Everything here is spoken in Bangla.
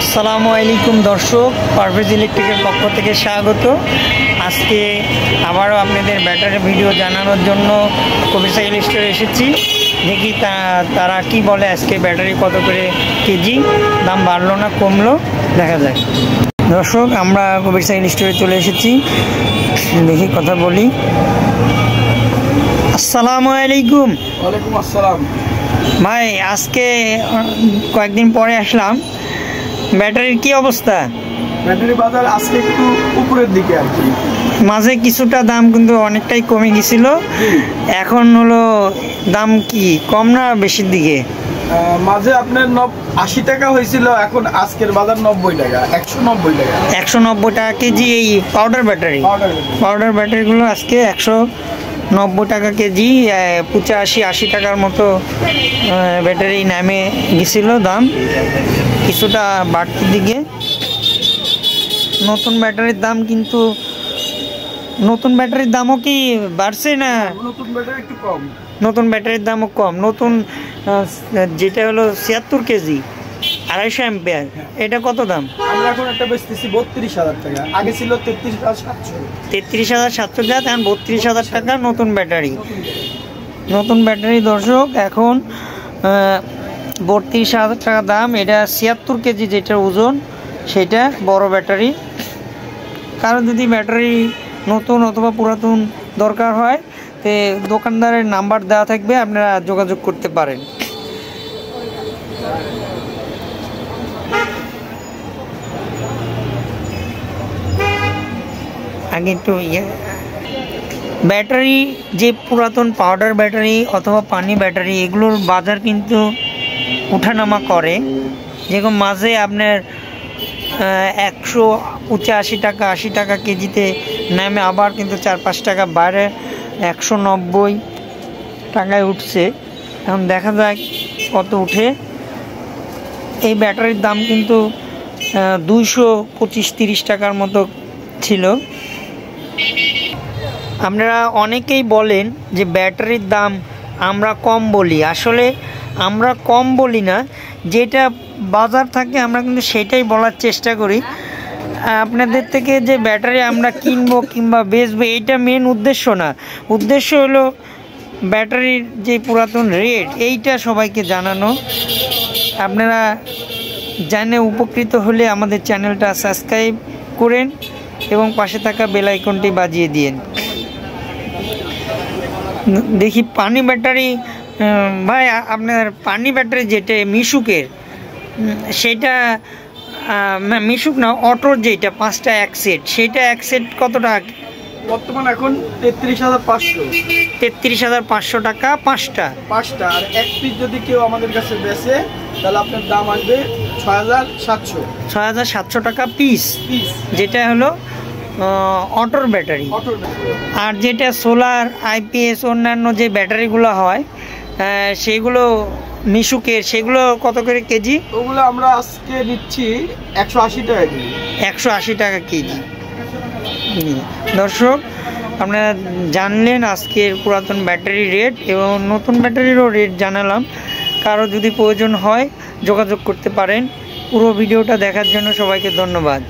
আসসালামু আলাইকুম দর্শক, পারভেজ ইলেকট্রিকের পক্ষ থেকে স্বাগত। আজকে আবারও আপনাদের ব্যাটারি ভিডিও জানানোর জন্য কবির সাইকেল স্টোরে এসেছি। দেখি তারা কি বলে, আজকে ব্যাটারি কত করে কেজি, দাম বাড়লো না কমলো, দেখা যাক। দর্শক, আমরা কবির সাইকেল স্টোরে চলে এসেছি, দেখি কথা বলি। আসসালামু আলাইকুম। ওয়ালাইকুম আসসালাম। ভাই, আজকে কয়েকদিন পরে আসলাম, ব্যাটারির কি অবস্থা? ব্যাটারি বাজার আজকে একটু উপরের দিকে আর কি, মাঝে কিছুটা দাম কিন্তু অনেকটাই কমে গেছিল, এখন হলো দাম কি কম না বেশির দিকে? মাঝে আপনার 80 টাকা হয়েছিল, এখন আজকের বাজার 90 টাকা, 190 টাকা। 190 টাকা কেজি এই পাউডার পাউডার ব্যাটারিগুলো আজকে 190 টাকা কেজি, 85-80 টাকার মতো ব্যাটারি নামে গেছিল দাম, কিছুটা বাড়তির দিকে। নতুন ব্যাটারির দাম কিন্তু নতুন ব্যাটারির দামও কি বাড়ছে না? নতুন ব্যাটারি একটু কম, নতুন ব্যাটারির দামও কম। নতুন যেটা হলো 76 কেজি 250 অ্যাম্পিয়ার, এটা কত দাম? আমরা এখন একটা বেচতেছি 32,000 টাকা, আগে ছিল 33,700। 33,700 টাকা, এখন 32,000 টাকা নতুন ব্যাটারি। নতুন ব্যাটারি দর্শক এখন 32,000 টাকা দাম। এটা 76 কেজি যেটার ওজন, সেটা বড় ব্যাটারি। কারণ যদি ব্যাটারি নতুন অথবা পুরাতন দরকার হয়, তে দোকানদারের নাম্বার দেওয়া থাকবে, আপনারা যোগাযোগ করতে পারেন। আগে একটু ব্যাটারি যে পুরাতন পাউডার ব্যাটারি অথবা পানি ব্যাটারি, এগুলোর বাজার কিন্তু উঠানামা করে। যেরকম মাঝে আপনার 185 টাকা 80 টাকা কেজিতে নামে, আবার কিন্তু 4-5 টাকা বাইরে 190 টাকায় উঠছে। এখন দেখা যাক কত উঠে। এই ব্যাটারির দাম কিন্তু 225-30 টাকার মতো ছিল। আপনারা অনেকেই বলেন যে ব্যাটারির দাম আমরা কম বলি, আসলে আমরা কম বলি না, যেটা বাজার থাকে আমরা কিন্তু সেটাই বলার চেষ্টা করি। আপনাদের থেকে যে ব্যাটারি আমরা কিনবো কিংবা বেচবো, এইটা মেন উদ্দেশ্য না। উদ্দেশ্য হলো ব্যাটারির যে পুরাতন রেট, এইটা সবাইকে জানানো। আপনারা জানে উপকৃত হলে আমাদের চ্যানেলটা সাবস্ক্রাইব করেন এবং পাশে থাকা বেল আইকনটি বাজিয়ে দিন। দেখি পানি ব্যাটারি। ভাই, আপনার পানি ব্যাটারি যেটা মিশুকের, সেটা মিশুক না, অটোর যেটা 5টা এক সেট, সেটা এক সেট কত টাকা বর্তমান? এখন 33,500। 33,500 টাকা 5টা। আর এক পিস যদি কেউ আমাদের কাছে বেচে, তাহলে আপনার দাম আসবে 6,700। 6,700 টাকা পিস, যেটা হলো অটোর ব্যাটারি। আর যেটা সোলার, আইপিএস, অন্যান্য যে ব্যাটারিগুলো হয়, সেগুলো মিশুকের, সেগুলো কত করে কেজি? ওগুলো আমরা আজকে দিচ্ছি 180 টাকা কেজি। 180 টাকা কেজি। দর্শক, আপনারা জানলেন আজকের পুরাতন ব্যাটারির রেট এবং নতুন ব্যাটারিরও রেট জানালাম। কারো যদি প্রয়োজন হয় যোগাযোগ করতে পারেন। পুরো ভিডিওটা দেখার জন্য সবাইকে ধন্যবাদ।